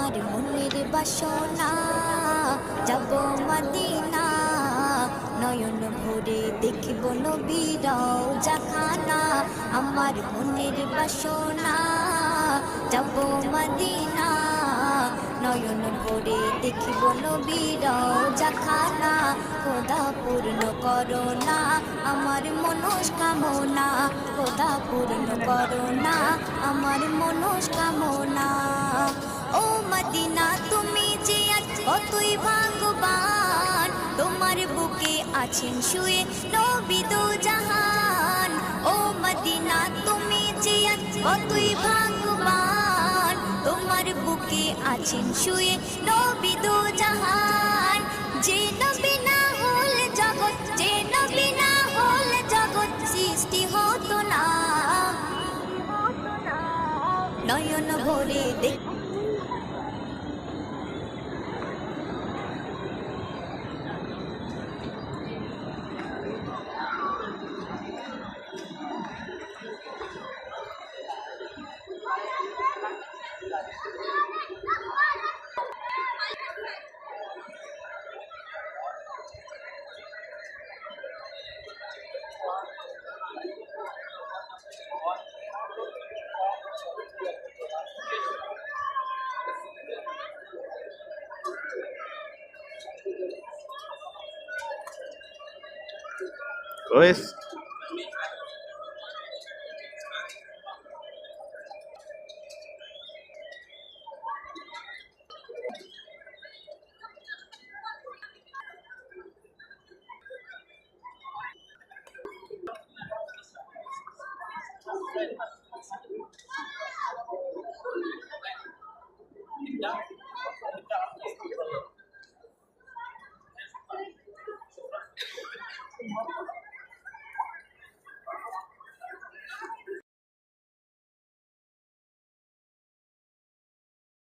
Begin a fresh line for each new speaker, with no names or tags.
আমার মনের বাসনা যাব মদিনা নয়ন ভরে দেখিব নবীর রওজাখানা আমার মনের বাসনা যাব মদিনা নয়ন ভরে দেখিব নবীর রওজাখানা খোদা পূর্ণ করো না আমার মনস্কামনা খোদা পূর্ণ করো না আমার মনস্কামনা ও মদিনা তুমি যে আজ কতই ভাগ্যবান তোমার বুকে আছেন শুয়ে নবী দো জাহান ও মদিনা তুমি যে আজ কতই ভাগ্যবান তোমার বুকে আছেন শুয়ে নবী দো জাহান যে নবী না হল জগৎ যে নবী না হল জগৎ সৃষ্টি হতো না নয়ন ভরে দেখ
ওয়েস